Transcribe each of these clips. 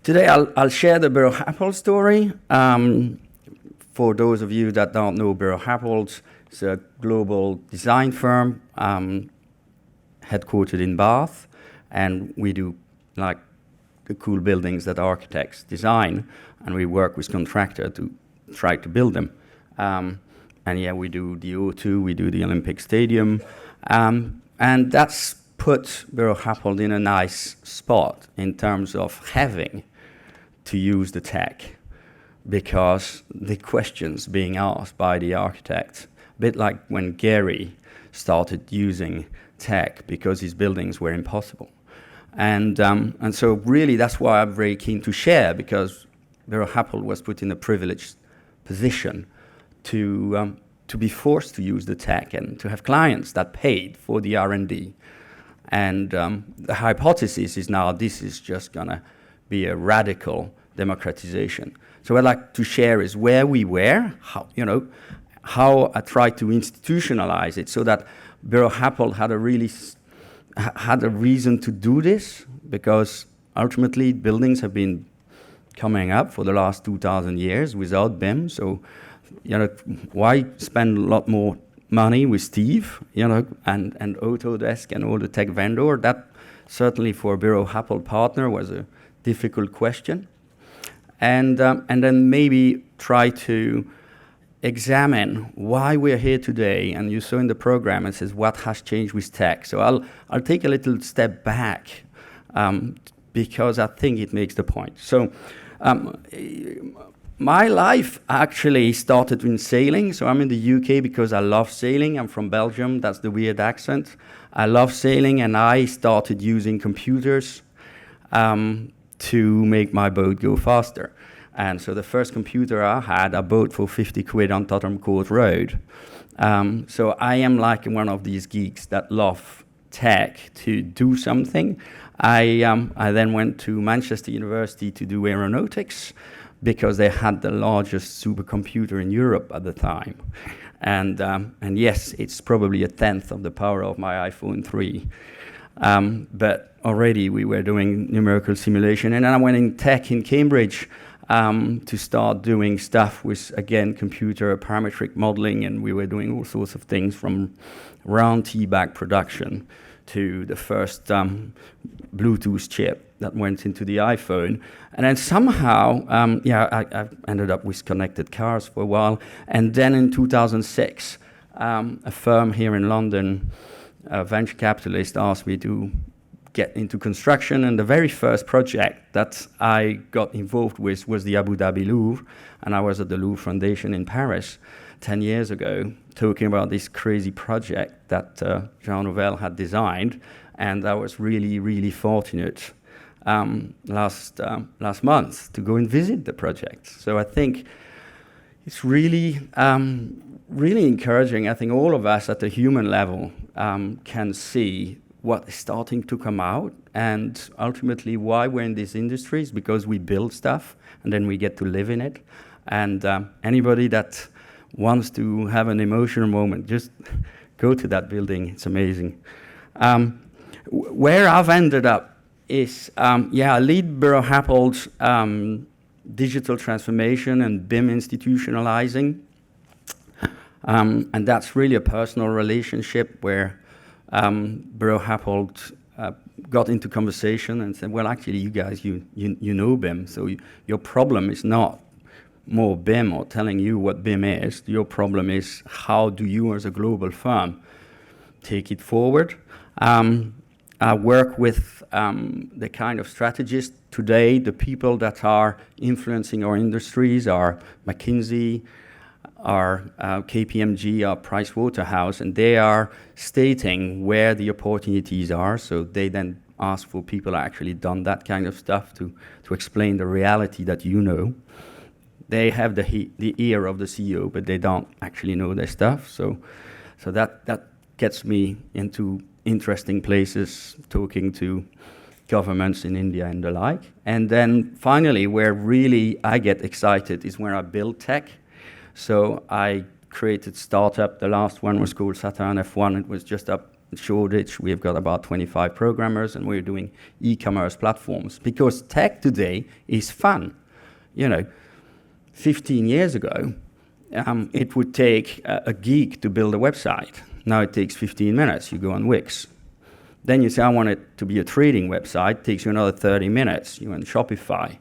Today I'll share the BuroHappold story. For those of you that don't know BuroHappold, it's a global design firm headquartered in Bath, and we do like the cool buildings that architects design, and we work with contractors to try to build them. And yeah, we do the O2, we do the Olympic Stadium, and that's put BuroHappold in a nice spot in terms of having to use the tech, because the questions being asked by the architects, a bit like when Gary started using tech because his buildings were impossible. And so really that's why I'm very keen to share, because BuroHappold was put in a privileged position to be forced to use the tech and to have clients that paid for the R&D. And the hypothesis is now this is just gonna be a radical democratization. So what I'd like to share is where we were, how I tried to institutionalize it so that BuroHappold had a reason to do this, because ultimately buildings have been coming up for the last 2,000 years without BIM. So, why spend a lot more money with Steve, and Autodesk and all the tech vendor? That certainly for a BuroHappold partner was a difficult question. And then maybe try to examine why we're here today. And you saw in the program, it says what has changed with tech. So I'll take a little step back because I think it makes the point. So my life actually started in sailing. So I'm in the UK because I love sailing. I'm from Belgium. That's the weird accent. I love sailing, and I started using computers to make my boat go faster. And so the first computer I had, I bought for 50 quid on Tottenham Court Road. So I am like one of these geeks that love tech to do something. I then went to Manchester University to do aeronautics because they had the largest supercomputer in Europe at the time. And yes, it's probably a tenth of the power of my iPhone 3. But already we were doing numerical simulation. And then I went in tech in Cambridge to start doing stuff with, again, computer parametric modeling. And we were doing all sorts of things from round T-bag production to the first Bluetooth chip that went into the iPhone. And then somehow, I ended up with connected cars for a while. And then in 2006, a firm here in London, a venture capitalist, asked me to get into construction, and the very first project that I got involved with was the Abu Dhabi Louvre, and I was at the Louvre Foundation in Paris 10 years ago talking about this crazy project that Jean Nouvel had designed, and I was really, really fortunate last month to go and visit the project. So I think it's really encouraging. I think all of us at the human level can see what is starting to come out, and ultimately why we're in these industries, because we build stuff and then we get to live in it. And anybody that wants to have an emotional moment, just go to that building. It's amazing. Where I've ended up is, I lead BuroHappold's digital transformation and BIM institutionalizing. And that's really a personal relationship where BuroHappold got into conversation and said, well, actually, you guys, you know BIM, so your problem is not more BIM or telling you what BIM is. Your problem is how do you as a global firm take it forward? I work with the kind of strategists today. The people that are influencing our industries are McKinsey, our KPMG, our Price Waterhouse, and they are stating where the opportunities are. So they then ask for people who actually done that kind of stuff to explain the reality that you know. They have the ear of the CEO, but they don't actually know their stuff. So that gets me into interesting places, talking to governments in India and the like. And then finally, where really I get excited is when I build tech. So I created startup. The last one was called Saturn F1. It was just up shortage. We've got about 25 programmers, and we're doing e-commerce platforms because tech today is fun. 15 years ago, it would take a geek to build a website. Now it takes 15 minutes. You go on Wix. Then you say, I want it to be a trading website. It takes you another 30 minutes. You're on Shopify.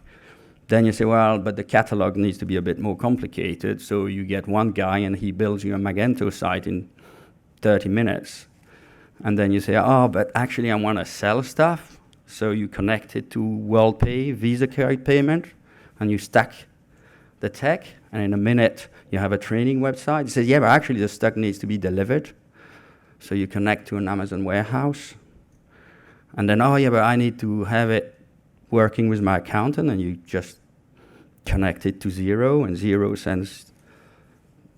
Then you say, well, but the catalog needs to be a bit more complicated. So you get one guy and he builds you a Magento site in 30 minutes. And then you say, oh, but actually I want to sell stuff. So you connect it to WorldPay, Visa card payment, and you stack the tech. And in a minute, you have a training website. You say, yeah, but actually the stuff needs to be delivered. So you connect to an Amazon warehouse. And then, oh, yeah, but I need to have it working with my accountant, and you just connect it to Xero, and Xero sends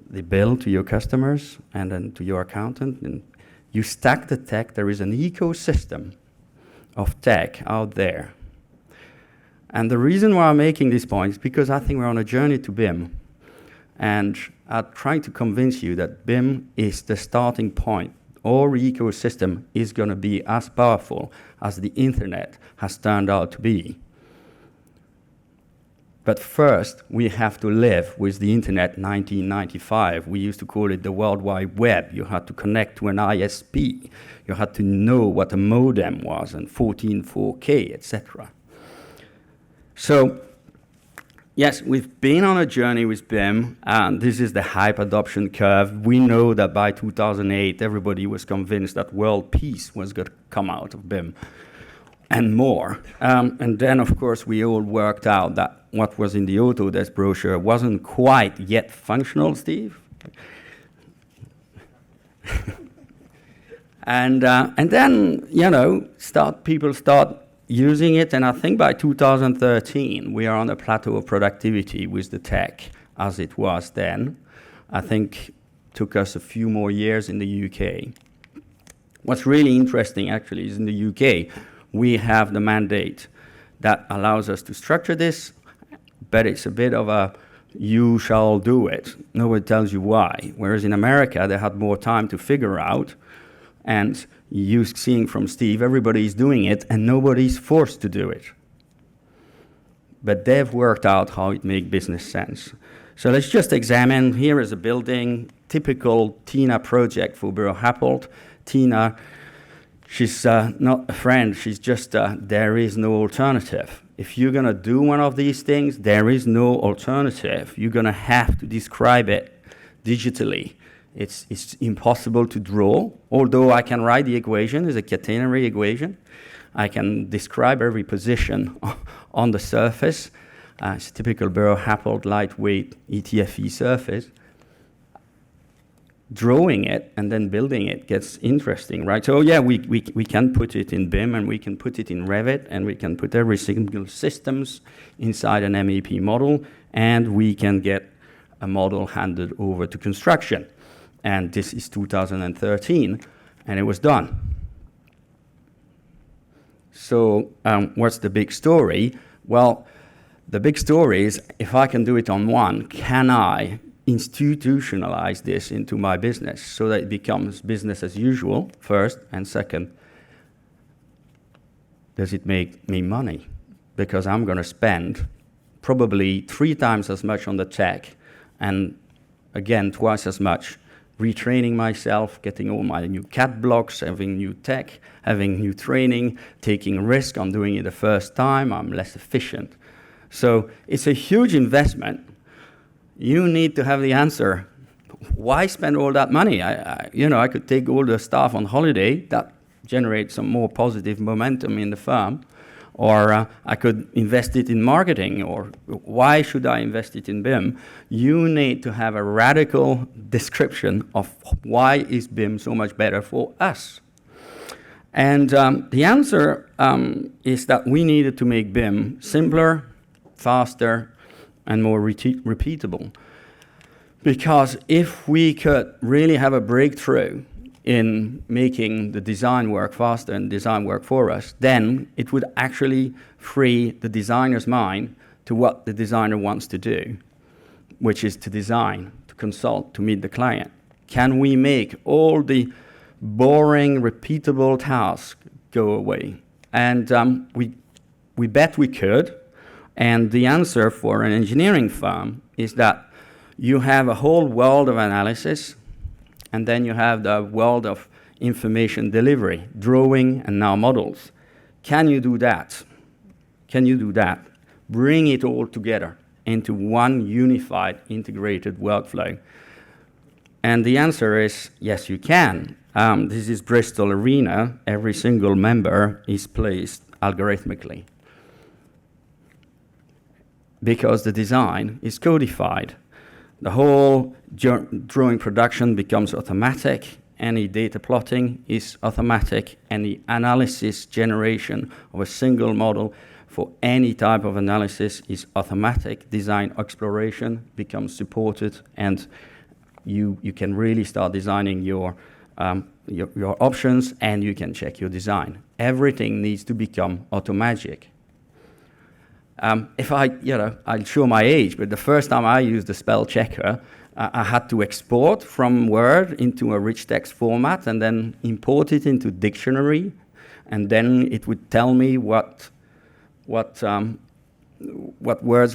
the bill to your customers and then to your accountant. And you stack the tech. There is an ecosystem of tech out there. And the reason why I'm making this point is because I think we're on a journey to BIM. And I'm trying to convince you that BIM is the starting point. Our ecosystem is going to be as powerful as the internet has turned out to be. But first, we have to live with the internet 1995. We used to call it the World Wide Web. You had to connect to an ISP. You had to know what a modem was and 14.4K, etc. So, yes, we've been on a journey with BIM, and this is the hype adoption curve. We know that by 2008, everybody was convinced that world peace was going to come out of BIM and more. And then, of course, we all worked out that what was in the Autodesk brochure wasn't quite yet functional, Steve. and then, people start using it, and I think by 2013, we are on a plateau of productivity with the tech as it was then. I think it took us a few more years in the UK. What's really interesting, actually, is in the UK, we have the mandate that allows us to structure this, but it's a bit of a, you shall do it. Nobody tells you why. Whereas in America, they had more time to figure out, and you seeing from Steve, everybody's doing it and nobody's forced to do it. But they've worked out how it makes business sense. So let's just examine, here is a building, typical Tina project for BuroHappold. Tina, she's not a friend, she's just, there is no alternative. If you're gonna do one of these things, there is no alternative. You're gonna have to describe it digitally. It's impossible to draw, although I can write the equation. It's a catenary equation. I can describe every position on the surface. It's a typical BuroHappold lightweight ETFE surface. Drawing it and then building it gets interesting, right? So yeah, we can put it in BIM, and we can put it in Revit, and we can put every single systems inside an MEP model, and we can get a model handed over to construction. And this is 2013, and it was done. So what's the big story? Well, the big story is, if I can do it on one, can I institutionalize this into my business so that it becomes business as usual, first, and second, does it make me money? Because I'm going to spend probably 3 times as much on the tech, and again, twice as much retraining myself, getting all my new CAD blocks, having new tech, having new training, taking risk on doing it the first time. I'm less efficient. So it's a huge investment. You need to have the answer. Why spend all that money? I could take all the staff on holiday. That generates some more positive momentum in the firm. Or I could invest it in marketing, or why should I invest it in BIM? You need to have a radical description of why is BIM so much better for us. And the answer is that we needed to make BIM simpler, faster, and more repeatable. Because if we could really have a breakthrough in making the design work faster and design work for us, then it would actually free the designer's mind to what the designer wants to do, which is to design, to consult, to meet the client. Can we make all the boring, repeatable tasks go away. And we bet we could. And the answer for an engineering firm is that you have a whole world of analysis, and then you have the world of information delivery, drawing, and now models. Can you do that? Can you do that? Bring it all together into one unified, integrated workflow. And the answer is, yes, you can. This is Bristol Arena. Every single member is placed algorithmically, because the design is codified. The whole drawing production becomes automatic. Any data plotting is automatic. Any analysis generation of a single model for any type of analysis is automatic. Design exploration becomes supported, and you can really start designing your options, and you can check your design. Everything needs to become automagic. If I'll show my age, but the first time I used the spell checker, I had to export from Word into a rich text format and then import it into dictionary, and then it would tell me what words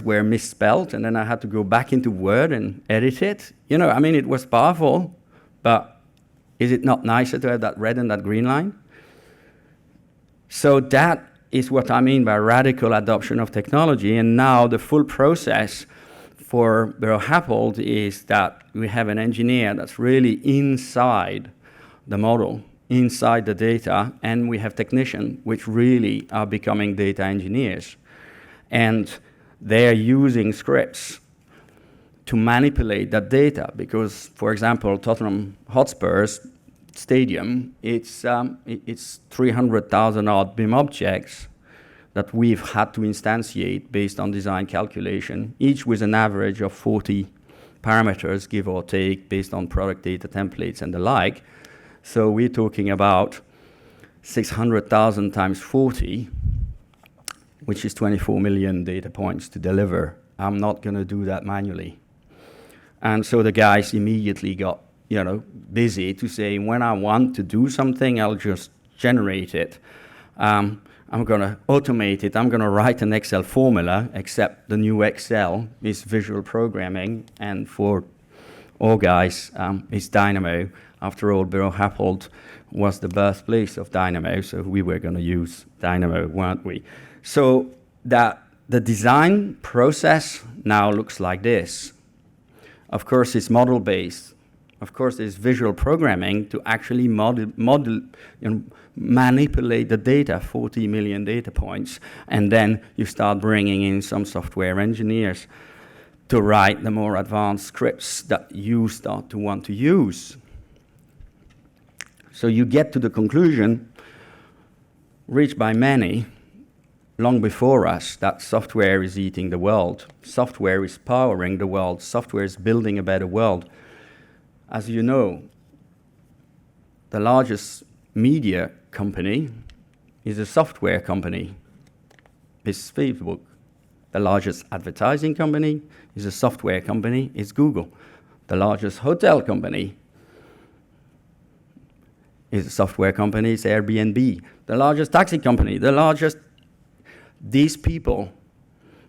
were misspelled, and then I had to go back into Word and edit it. It was powerful, but is it not nicer to have that red and that green line? So that is what I mean by radical adoption of technology. And now the full process for BuroHappold is that we have an engineer that's really inside the model, inside the data, and we have technicians which really are becoming data engineers. And they're using scripts to manipulate that data because, for example, Tottenham Hotspur's stadium, it's 300,000 odd BIM objects that we've had to instantiate based on design calculation, each with an average of 40 parameters, give or take, based on product data templates and the like. So we're talking about 600,000 times 40, which is 24 million data points to deliver. I'm not going to do that manually. And so the guys immediately got busy to say, when I want to do something, I'll just generate it. I'm going to automate it. I'm going to write an Excel formula, except the new Excel is visual programming, and for all guys, it's Dynamo. After all, BuroHappold was the birthplace of Dynamo, so we were going to use Dynamo, weren't we? So that the design process now looks like this. Of course, it's model-based. Of course, there's visual programming to actually manipulate the data, 40 million data points, and then you start bringing in some software engineers to write the more advanced scripts that you start to want to use. So you get to the conclusion, reached by many, long before us, that software is eating the world. Software is powering the world. Software is building a better world. As you know, the largest media company is a software company. It's Facebook. The largest advertising company is a software company. It's Google. The largest hotel company is a software company. It's Airbnb. The largest taxi company, these people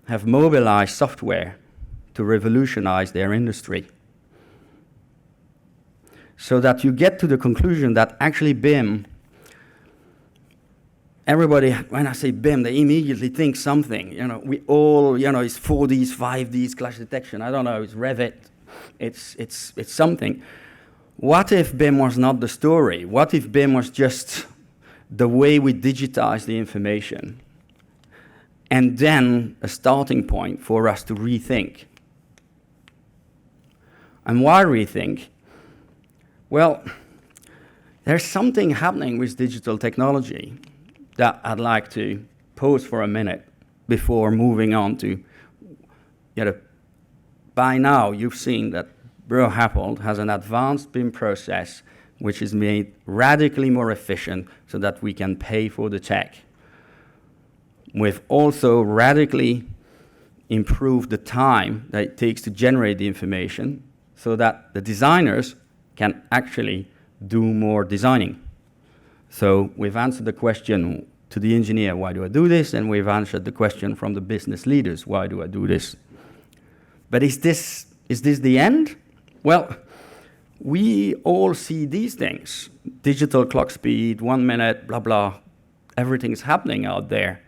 have mobilized software to revolutionize their industry. So that you get to the conclusion that actually BIM, everybody, when I say BIM, they immediately think something. We all, it's 4Ds, 5Ds, clash detection. I don't know, it's Revit. It's something. What if BIM was not the story? What if BIM was just the way we digitize the information? And then a starting point for us to rethink. And why rethink? Well, there's something happening with digital technology that I'd like to pause for a minute before moving on to, by now you've seen that BuroHappold has an advanced BIM process which is made radically more efficient so that we can pay for the tech. We've also radically improved the time that it takes to generate the information so that the designers can actually do more designing. So we've answered the question to the engineer, why do I do this? And we've answered the question from the business leaders, why do I do this? But is this the end? Well, we all see these things. Digital clock speed, 1 minute, blah, blah. Everything's happening out there.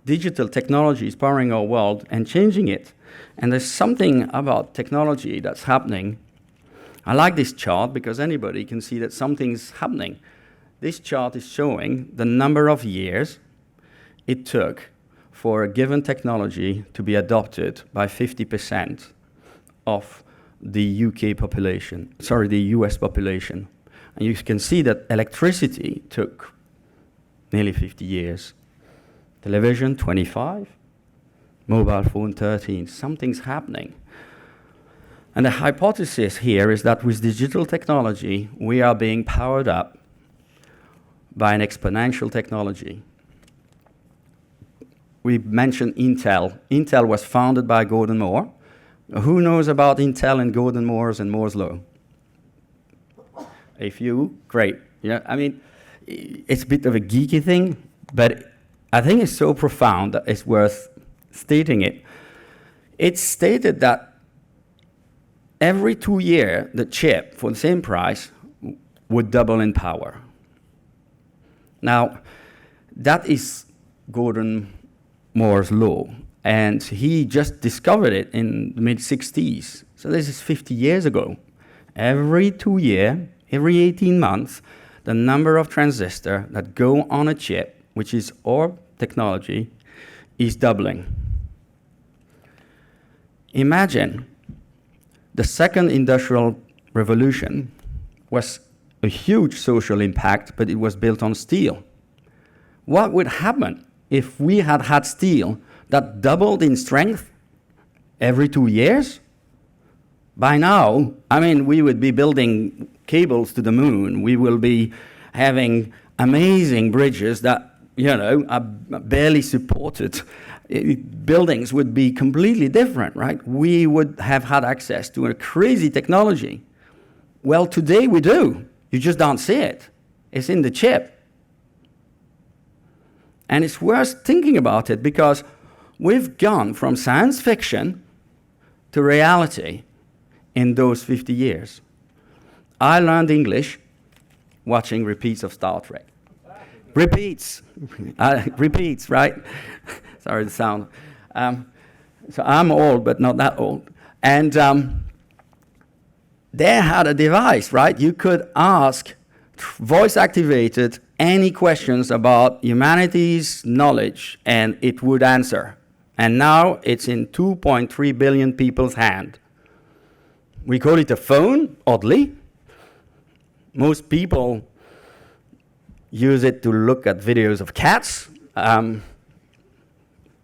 Digital technology is powering our world and changing it. And there's something about technology that's happening. I like this chart because anybody can see that something's happening. This chart is showing the number of years it took for a given technology to be adopted by 50% of the UK population, sorry, the US population. And you can see that electricity took nearly 50 years. Television, 25. Mobile phone, 13. Something's happening. And the hypothesis here is that with digital technology, we are being powered up by an exponential technology. We mentioned Intel. Intel was founded by Gordon Moore. Who knows about Intel and Gordon Moore's and Moore's Law? A few? Great. Yeah, I mean, it's a bit of a geeky thing, but I think it's so profound that it's worth stating it. It's stated that every 2 years, the chip, for the same price, would double in power. Now, that is Gordon Moore's law, and he just discovered it in the mid-60s. So this is 50 years ago. Every 2 years, every 18 months, the number of transistors that go on a chip, which is our technology, is doubling. Imagine the second industrial revolution was a huge social impact, but it was built on steel. What would happen if we had had steel that doubled in strength every 2 years? By now, I mean, we would be building cables to the moon. We will be having amazing bridges that, you know, are barely supported. Buildings would be completely different, right? We would have had access to a crazy technology. Well, today we do. You just don't see it. It's in the chip. And it's worth thinking about it because we've gone from science fiction to reality in those 50 years. I learned English watching repeats of Star Trek. Repeats. Repeats, right? Sorry, the sound. So I'm old, but not that old. And they had a device, right? You could ask, voice-activated, any questions about humanity's knowledge, and it would answer. And now it's in 2.3 billion people's hand. We call it a phone, oddly. Most people use it to look at videos of cats,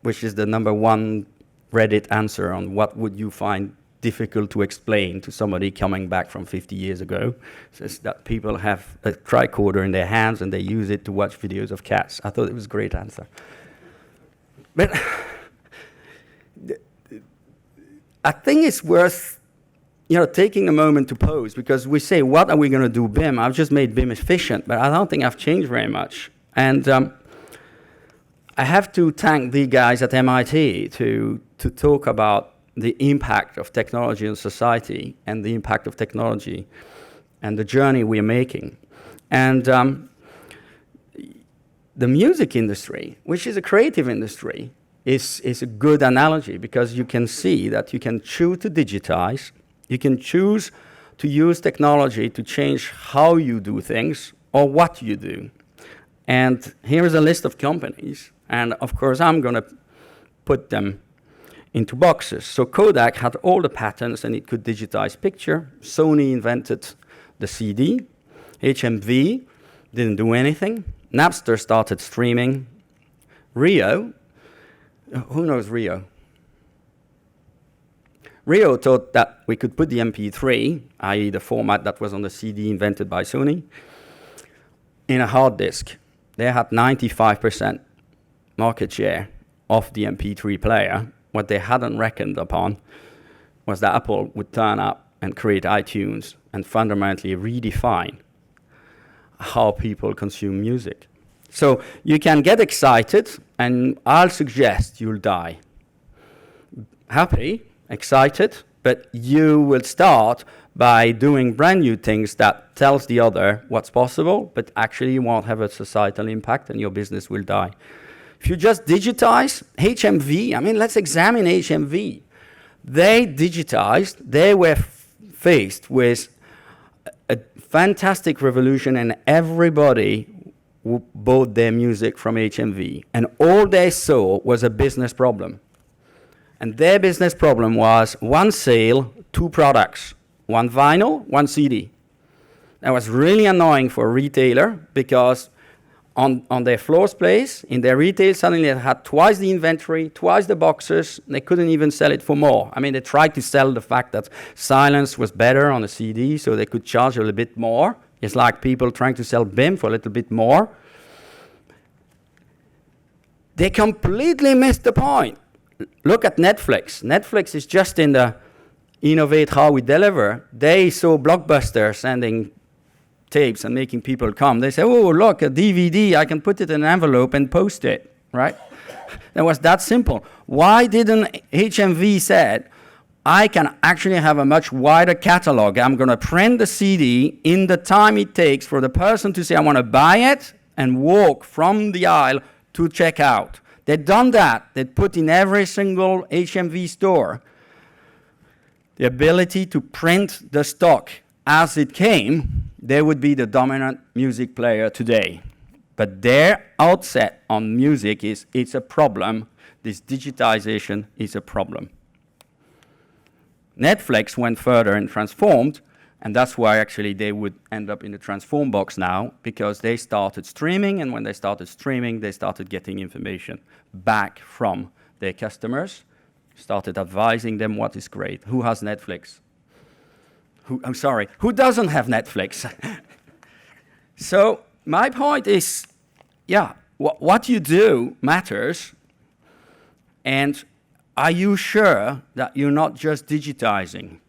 which is the #1 Reddit answer on what would you find difficult to explain to somebody coming back from 50 years ago. It says that people have a tricorder in their hands and they use it to watch videos of cats. I thought it was a great answer. But I think it's worth, you know, taking a moment to pause, because we say, what are we going to do BIM? I've just made BIM efficient, but I don't think I've changed very much. And I have to thank the guys at MIT to talk about the impact of technology on society and the impact of technology and the journey we're making. And the music industry, which is a creative industry, is a good analogy, because you can see that you can choose to digitize, you can choose to use technology to change how you do things or what you do. And here is a list of companies, and of course I'm going to put them into boxes. So Kodak had all the patents and it could digitize picture. Sony invented the CD. HMV didn't do anything. Napster started streaming. Rio, who knows Rio? Rio thought that we could put the MP3, i.e. the format that was on the CD invented by Sony, in a hard disk. They had 95% market share of the MP3 player. What they hadn't reckoned upon was that Apple would turn up and create iTunes and fundamentally redefine how people consume music. So you can get excited, and I'll suggest you'll die. Happy, excited, but you will start by doing brand new things that tells the other what's possible, but actually you won't have a societal impact and your business will die. If you just digitize HMV, I mean, let's examine HMV. They digitized, they were faced with a fantastic revolution, and everybody bought their music from HMV. And all they saw was a business problem. And their business problem was one sale, two products, one vinyl, one CD. That was really annoying for a retailer because on their floor space, in their retail, suddenly they had twice the inventory, twice the boxes. They couldn't even sell it for more. I mean, they tried to sell the fact that silence was better on a CD, so they could charge a little bit more. It's like people trying to sell BIM for a little bit more. They completely missed the point. Look at Netflix. Netflix is just in the innovate how we deliver. They saw Blockbuster sending tapes and making people come. They say, oh, look, a DVD, I can put it in an envelope and post it, right? It was that simple. Why didn't HMV said, I can actually have a much wider catalog. I'm going to print the CD in the time it takes for the person to say, I want to buy it, and walk from the aisle to check out. They'd done that. They'd put in every single HMV store the ability to print the stock as it came. They would be the dominant music player today. But their outset on music is, it's a problem. This digitization is a problem. Netflix went further and transformed, and that's why actually they would end up in the transform box now, because they started streaming, and when they started streaming, they started getting information back from their customers, started advising them what is great. Who has Netflix? Who doesn't have Netflix? So my point is, yeah, what you do matters, and are you sure that you're not just digitizing,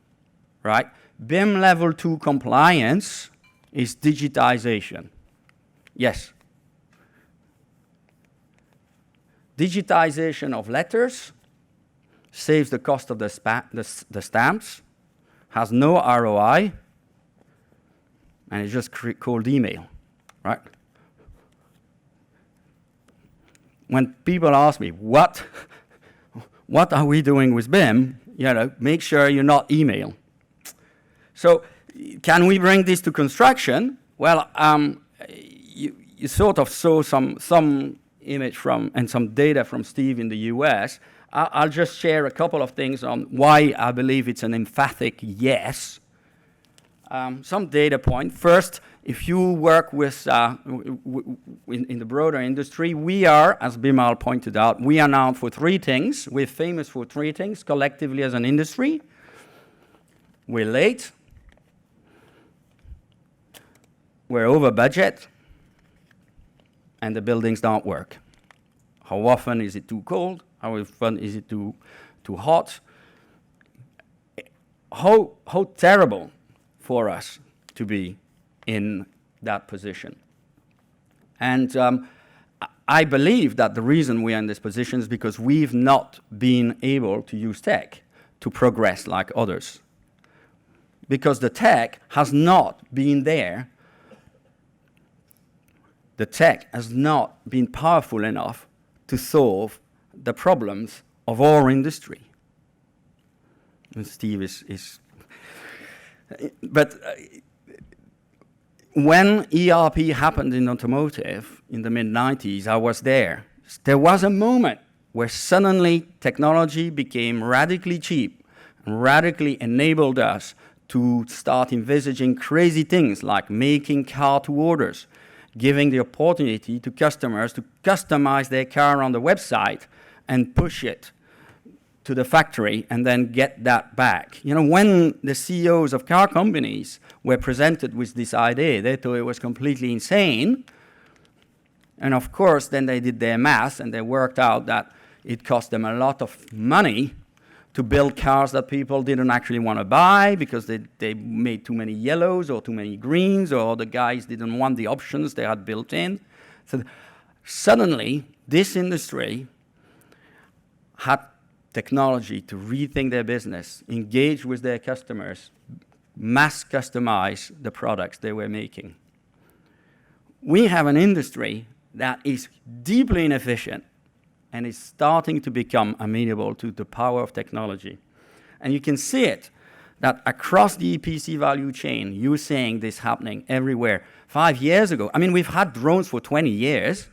right? BIM level 2 compliance is digitization. Yes. Digitization of letters saves the cost of the stamps, has no ROI, and it's just called email, right? When people ask me, what are we doing with BIM? You know, make sure you're not email. So can we bring this to construction? Well, you sort of saw some image from and some data from Steve in the US. I'll just share a couple of things on why I believe it's an emphatic yes. Some data point. First, if you work with in the broader industry, we are, as Bimal pointed out, we are known for three things. We're famous for three things collectively as an industry. We're late. We're over budget, and the buildings don't work. How often is it too cold? How often is it too hot? How terrible for us to be in that position. And I believe that the reason we are in this position is because we've not been able to use tech to progress like others. Because the tech has not been there. The tech has not been powerful enough to solve the problems of our industry. And Steve is but when ERP happened in automotive in the mid-90s, I was there. There was a moment where suddenly technology became radically cheap and radically enabled us to start envisaging crazy things like making car-to-orders, giving the opportunity to customers to customize their car on the website and push it to the factory and then get that back. You know, when the CEOs of car companies were presented with this idea, they thought it was completely insane. And of course, then they did their math and they worked out that it cost them a lot of money to build cars that people didn't actually want to buy because they made too many yellows or too many greens, or the guys didn't want the options they had built in. So suddenly, this industry had technology to rethink their business, engage with their customers, mass customize the products they were making. We have an industry that is deeply inefficient and is starting to become amenable to the power of technology. And you can see it, that across the EPC value chain, you're seeing this happening everywhere. 5 years ago, I mean, we've had drones for 20 years,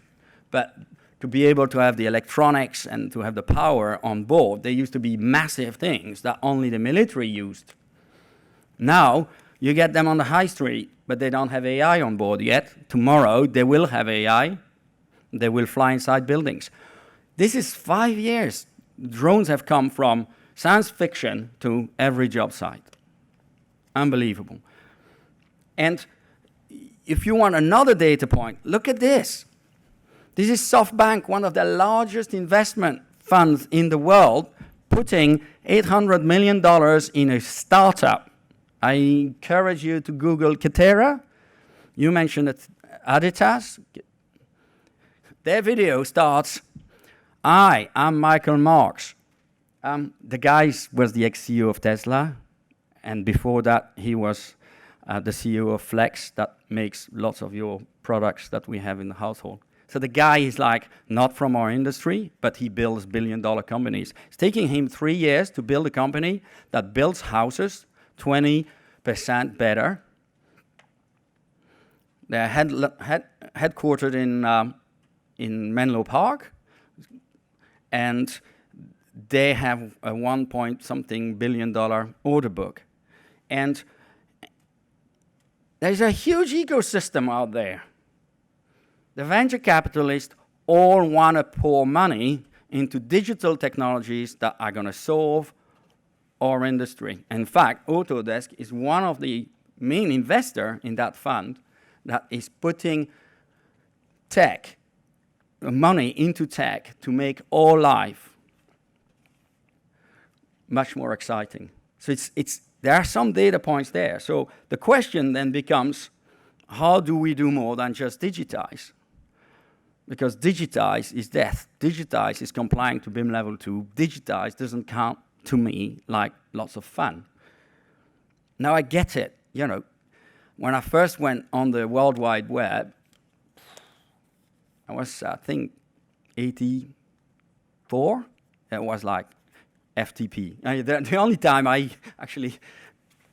but to be able to have the electronics and to have the power on board, they used to be massive things that only the military used. Now, you get them on the high street, but they don't have AI on board yet. Tomorrow, they will have AI. They will fly inside buildings. This is 5 years. Drones have come from science fiction to every job site. Unbelievable. And if you want another data point, look at this. This is SoftBank, one of the largest investment funds in the world, putting $800 million in a startup. I encourage you to Google Katera. You mentioned it, Adidas. Their video starts, I'm Michael Marks. The guy was the ex-CEO of Tesla, and before that, he was the CEO of Flex, that makes lots of your products that we have in the household. So the guy is like not from our industry, but he builds billion-dollar companies. It's taking him 3 years to build a company that builds houses 20% better. They're headquartered in Menlo Park, and they have a 1-point-something billion-dollar order book. And there's a huge ecosystem out there. The venture capitalists all want to pour money into digital technologies that are going to solve our industry. In fact, Autodesk is one of the main investors in that fund that is putting tech, money into tech to make our life much more exciting. So there are some data points there. So the question then becomes, how do we do more than just digitize? Because digitize is death. Digitize is complying to BIM level 2. Digitize doesn't count to me like lots of fun. Now I get it. You know, when I first went on the World Wide Web, I was, I think, 84. It was like FTP. The only time I actually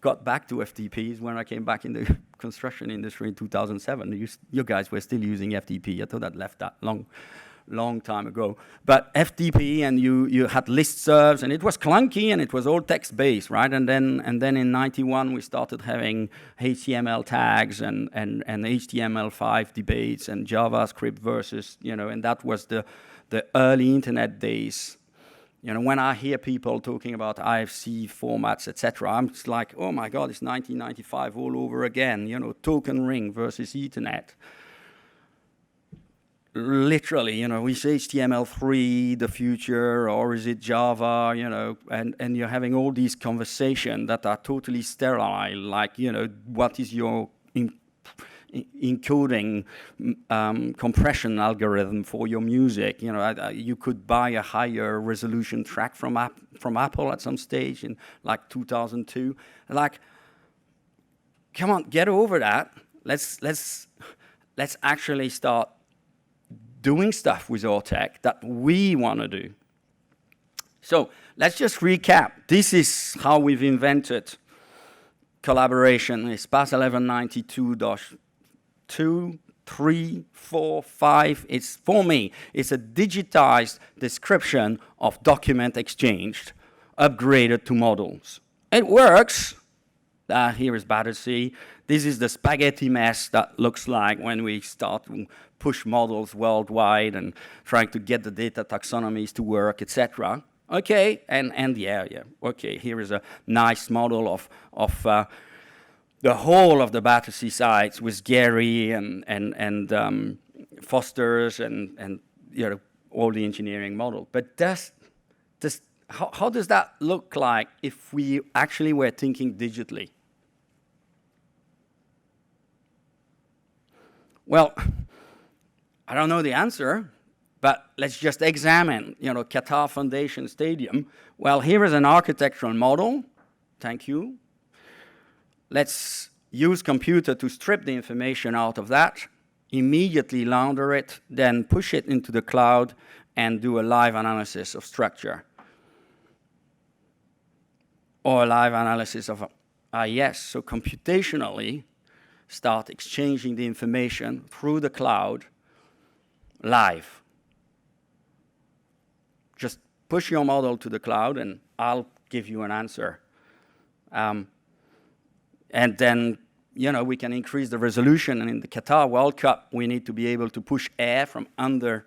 got back to FTP is when I came back in the construction industry in 2007. You guys were still using FTP. I thought I'd left that long time ago. But FTP, and you had listservs, and it was clunky, and it was all text-based, right? And then in 91, we started having HTML tags and HTML5 debates and JavaScript versus, and that was the early internet days. When I hear people talking about IFC formats, etc., I'm just like, oh my God, it's 1995 all over again. Token ring versus Ethernet. Literally, is HTML3 the future, or is it Java? And you're having all these conversations that are totally sterile. Like, what is your encoding compression algorithm for your music? You could buy a higher resolution track from Apple at some stage in like 2002. Like, come on, get over that. Let's actually start doing stuff with our tech that we want to do. So let's just recap. This is how we've invented collaboration. It's PAS 1192-2, 3, 4, 5. It's, for me, it's a digitized description of document exchanged, upgraded to models. It works. Here is Battersea. This is the spaghetti mess that looks like when we start to push models worldwide and trying to get the data taxonomies to work, etc. Okay, and yeah. Okay, here is a nice model of the whole of the Battersea sites with Gary and Foster's and all the engineering model. But how does that look like if we actually were thinking digitally? Well, I don't know the answer, but let's just examine, Qatar Foundation Stadium. Well, here is an architectural model. Thank you. Let's use computer to strip the information out of that, immediately launder it, then push it into the cloud and do a live analysis of structure. Or a live analysis of IES. So computationally, start exchanging the information through the cloud live. Just push your model to the cloud and I'll give you an answer. And then, we can increase the resolution. And in the Qatar World Cup, we need to be able to push air from under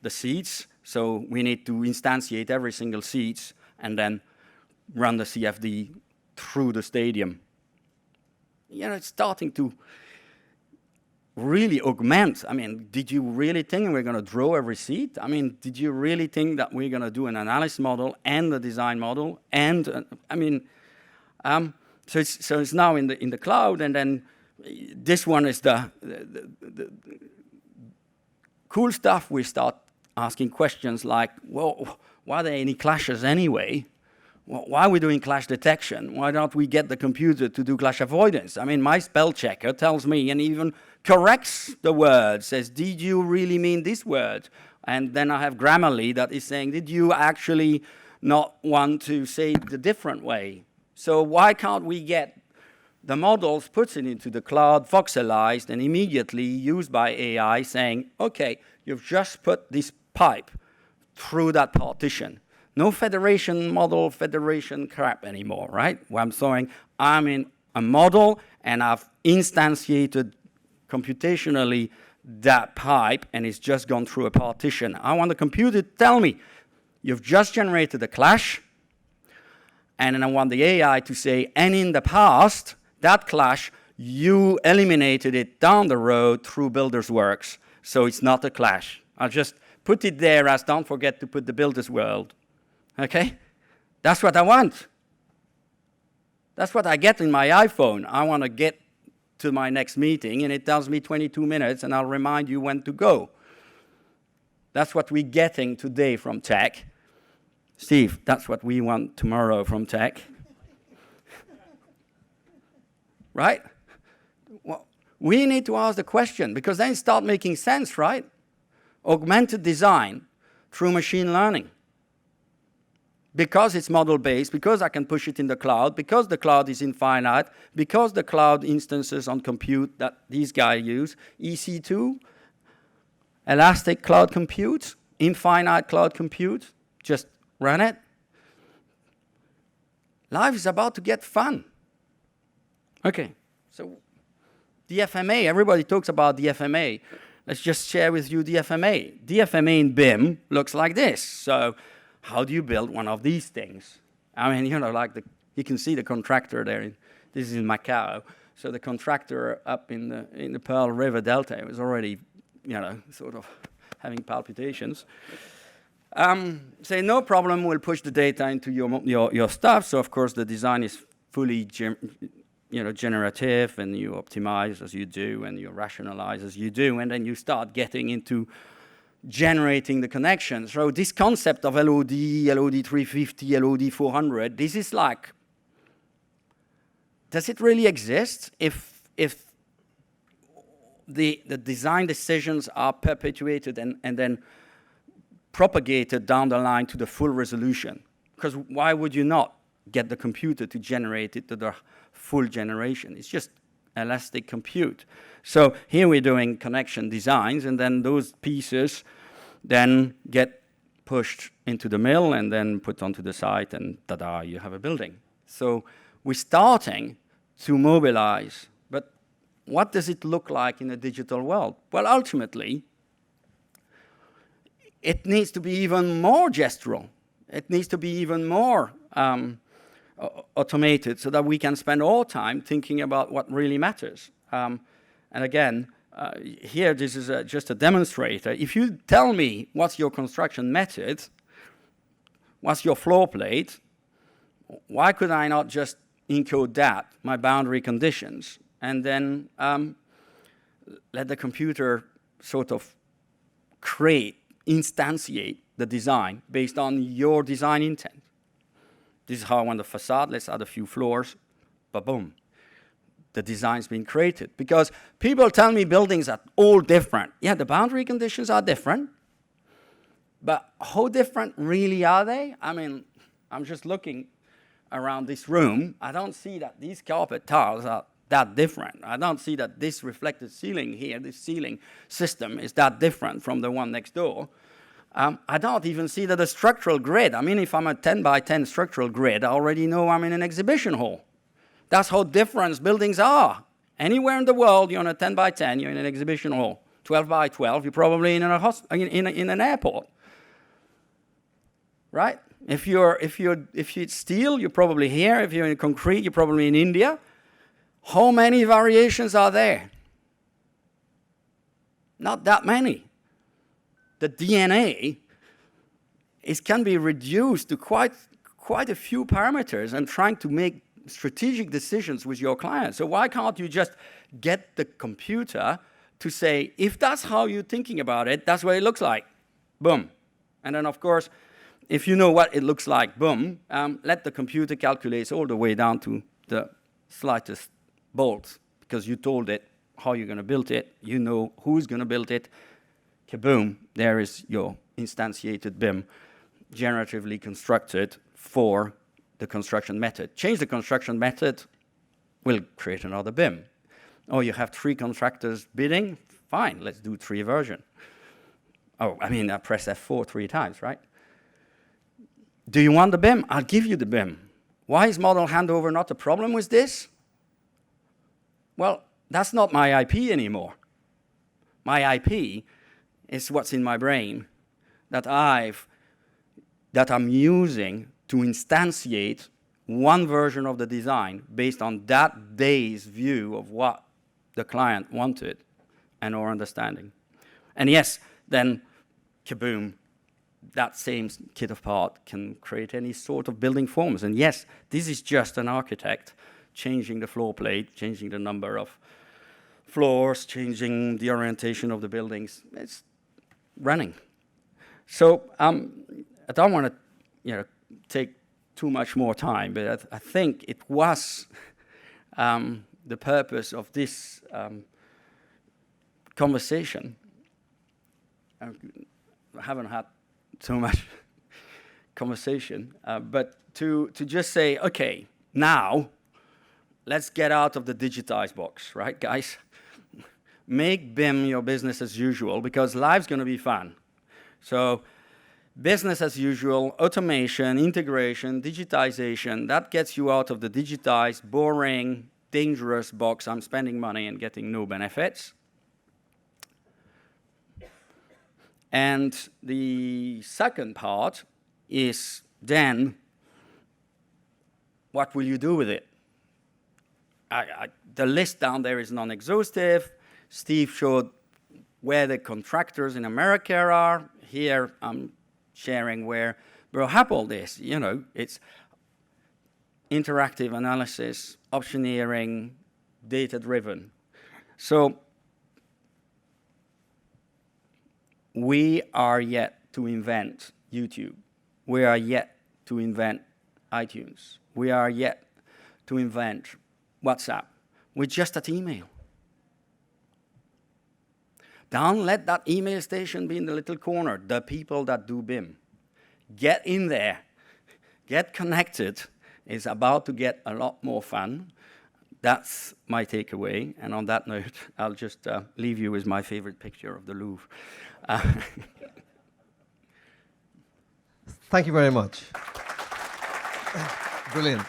the seats. So we need to instantiate every single seat and then run the CFD through the stadium. It's starting to really augment. I mean, did you really think we're going to draw every seat? I mean, did you really think that we're going to do an analysis model and a design model? And, so it's now in the cloud, and then this one is the cool stuff. We start asking questions like, well, why are there any clashes anyway? Why are we doing clash detection? Why don't we get the computer to do clash avoidance? I mean, my spell checker tells me and even corrects the word, says, did you really mean this word? And then I have Grammarly that is saying, did you actually not want to say it a different way? So why can't we get the models, put it into the cloud, voxelized, and immediately used by AI saying, okay, you've just put this pipe through that partition. No federation model, federation crap anymore, right? Where I'm saying I'm in a model and I've instantiated computationally that pipe and it's just gone through a partition. I want the computer to tell me, you've just generated a clash, and then I want the AI to say, and in the past, that clash, you eliminated it down the road through Builder's Works, so it's not a clash. I'll just put it there as don't forget to put the Builder's World. Okay? That's what I want. That's what I get in my iPhone. I want to get to my next meeting, and it tells me 22 minutes, and I'll remind you when to go. That's what we're getting today from tech. Steve, that's what we want tomorrow from tech. Right? Well, we need to ask the question, because then it starts making sense, right? Augmented design through machine learning. Because it's model-based, because I can push it in the cloud, because the cloud is infinite, because the cloud instances on compute that these guys use, EC2, elastic cloud compute, infinite cloud compute, just run it. Life is about to get fun. Okay, so DFMA, everybody talks about DFMA. Let's just share with you DFMA. DFMA in BIM looks like this. So how do you build one of these things? I mean, you can see the contractor there. This is in Macau. So the contractor up in the Pearl River Delta was already, sort of having palpitations. Say, no problem, we'll push the data into your stuff. So, of course, the design is fully generative, and you optimize as you do, and you rationalize as you do, and then you start getting into generating the connections. So this concept of LOD 350, LOD 400, this is like, does it really exist if the design decisions are perpetuated and then propagated down the line to the full resolution? Because why would you not get the computer to generate it to the full generation? It's just elastic compute. So here we're doing connection designs, and then those pieces then get pushed into the mill and then put onto the site, and ta-da, you have a building. So we're starting to mobilize, but what does it look like in a digital world? Well, ultimately, it needs to be even more gestural. It needs to be even more automated so that we can spend all time thinking about what really matters. And again, here this is just a demonstrator. If you tell me what's your construction method, what's your floor plate? Why could I not just encode that, my boundary conditions, and then let the computer sort of instantiate the design based on your design intent? This is how I want the facade. Let's add a few floors. Ba-boom. The design's been created. Because people tell me buildings are all different. Yeah, the boundary conditions are different. But how different really are they? I mean, I'm just looking around this room. I don't see that these carpet tiles are that different. I don't see that this reflected ceiling here, this ceiling system, is that different from the one next door. I don't even see that the structural grid, I mean, if I'm a 10 by 10 structural grid, I already know I'm in an exhibition hall. That's how different buildings are. Anywhere in the world, you're on a 10 by 10, you're in an exhibition hall. 12 by 12, you're probably in an airport. Right? If you're steel, you're probably here. If you're in concrete, you're probably in India. How many variations are there? Not that many. The DNA can be reduced to quite a few parameters and trying to make strategic decisions with your client. So why can't you just get the computer to say, if that's how you're thinking about it, that's what it looks like. Boom. And then, of course, if you know what it looks like, boom, let the computer calculate all the way down to the slightest bolt, because you told it how you're going to build it. You know who's going to build it. Kaboom, there is your instantiated BIM, generatively constructed for the construction method. Change the construction method, we'll create another BIM. Oh, you have 3 contractors bidding? Fine, let's do 3 version. Oh, I mean, I press F4 3 times, right? Do you want the BIM? I'll give you the BIM. Why is model handover not a problem with this? Well, that's not my IP anymore. My IP is what's in my brain that I'm using to instantiate one version of the design based on that day's view of what the client wanted and our understanding. And yes, then, kaboom, that same kit of part can create any sort of building forms. And yes, this is just an architect changing the floor plate, changing the number of floors, changing the orientation of the buildings. It's running. So I don't want to take too much more time, but I think it was the purpose of this conversation. I haven't had so much conversation, but to just say, okay, now let's get out of the digitized box, right, guys? Make BIM your business as usual, because life's going to be fun. So business as usual, automation, integration, digitization, that gets you out of the digitized, boring, dangerous box. I'm spending money and getting no benefits. And the second part is then, what will you do with it? The list down there is non-exhaustive. Steve showed where the contractors in America are. Here I'm sharing where BuroHappold is. You know, it's interactive analysis, optioneering, data-driven. So we are yet to invent YouTube. We are yet to invent iTunes. We are yet to invent WhatsApp. We're just at email. Don't let that email station be in the little corner, the people that do BIM. Get in there. Get connected. It's about to get a lot more fun. That's my takeaway. And on that note, I'll just leave you with my favorite picture of the Louvre. Thank you very much. Brilliant.